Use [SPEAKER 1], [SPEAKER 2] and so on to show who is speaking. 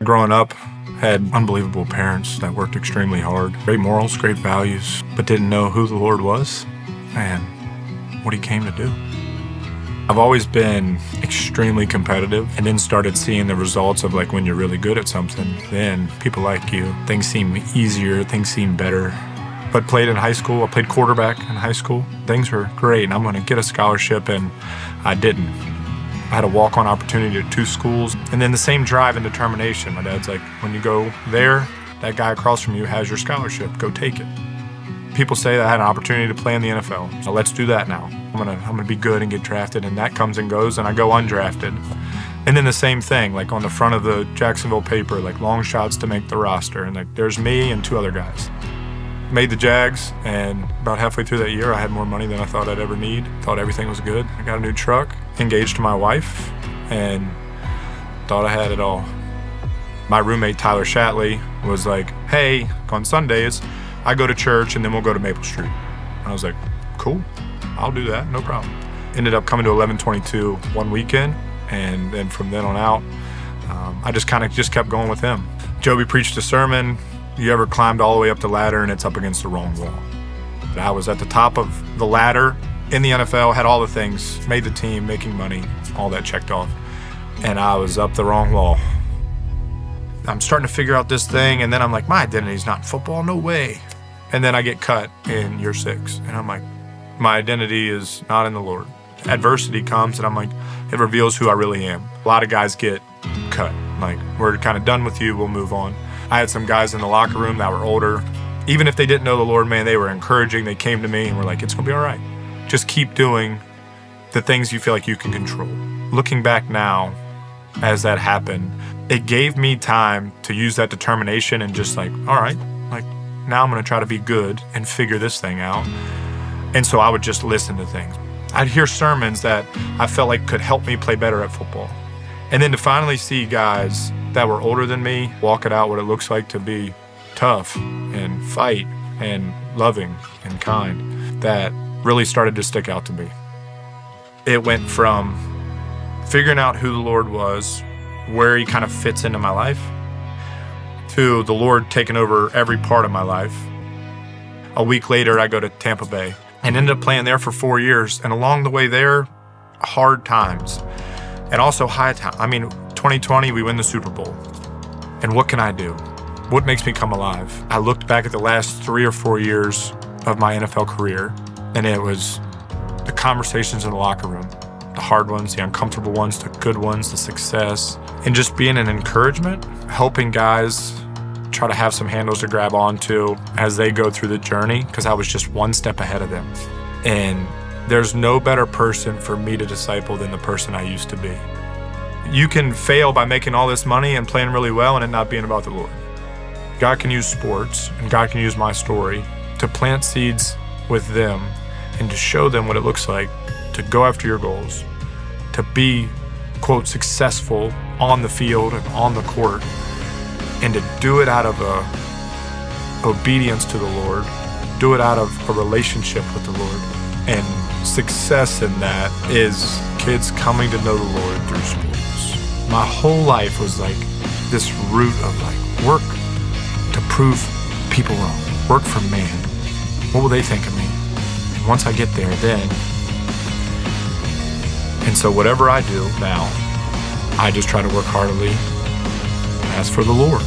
[SPEAKER 1] Growing up, had unbelievable parents that worked extremely hard. Great morals, great values, but didn't know who the Lord was and what he came to do. I've always been extremely competitive and then started seeing the results of like when you're really good at something, then people like you. Things seem easier, things seem better. But played in high school, I played quarterback in high school. Things were great and I'm gonna get a scholarship and I didn't. I had a walk-on opportunity at 2 schools and then the same drive and determination. My dad's like, when you go there, that guy across from you has your scholarship, go take it. People say that I had an opportunity to play in the NFL, so let's do that now. I'm gonna be good and get drafted, and that comes and goes, and I go undrafted. And then the same thing, like on the front of the Jacksonville paper, like long shots to make the roster, and like there's me and 2 other guys. Made the Jags, and about halfway through that year, I had more money than I thought I'd ever need. Thought everything was good. I got a new truck, engaged to my wife, and thought I had it all. My roommate, Tyler Shatley, was like, hey, on Sundays, I go to church and then we'll go to Maple Street. I was like, cool, I'll do that, no problem. Ended up coming to 1122 one weekend, and then from then on out, I just kept going with him. Joby preached a sermon, you ever climbed all the way up the ladder and it's up against the wrong wall. I was at the top of the ladder in the NFL, had all the things, made the team, making money, all that checked off, and I was up the wrong wall. I'm starting to figure out this thing, and then I'm like, my identity's not in football, no way. And then I get cut in year 6, and I'm like, my identity is not in the Lord. Adversity comes, and I'm like, it reveals who I really am. A lot of guys get cut, like, we're kind of done with you, we'll move on. I had some guys in the locker room that were older. Even if they didn't know the Lord, man, they were encouraging. They came to me and were like, it's gonna be all right. Just keep doing the things you feel like you can control. Looking back now, as that happened, it gave me time to use that determination and just like, all right, like now I'm gonna try to be good and figure this thing out. And so I would just listen to things. I'd hear sermons that I felt like could help me play better at football. And then to finally see guys that were older than me walk it out what it looks like to be tough and fight and loving and kind, that really started to stick out to me. It went from figuring out who the Lord was, where he kind of fits into my life, to the Lord taking over every part of my life. A week later, I go to Tampa Bay and ended up playing there for 4 years. And along the way there, hard times and also high times. I mean, 2020, we win the Super Bowl. And what can I do? What makes me come alive? I looked back at the last 3 or 4 years of my NFL career, and it was the conversations in the locker room, the hard ones, the uncomfortable ones, the good ones, the success, and just being an encouragement, helping guys try to have some handles to grab onto as they go through the journey, because I was just one step ahead of them. And there's no better person for me to disciple than the person I used to be. You can fail by making all this money and playing really well and it not being about the Lord. God can use sports and God can use my story to plant seeds with them and to show them what it looks like to go after your goals, to be, quote, successful on the field and on the court, and to do it out of obedience to the Lord, do it out of a relationship with the Lord. And success in that is kids coming to know the Lord through sports. My whole life was like this root of like work to prove people wrong, work for man. What will they think of me? And once I get there, then. And so whatever I do now, I just try to work heartily as for the Lord.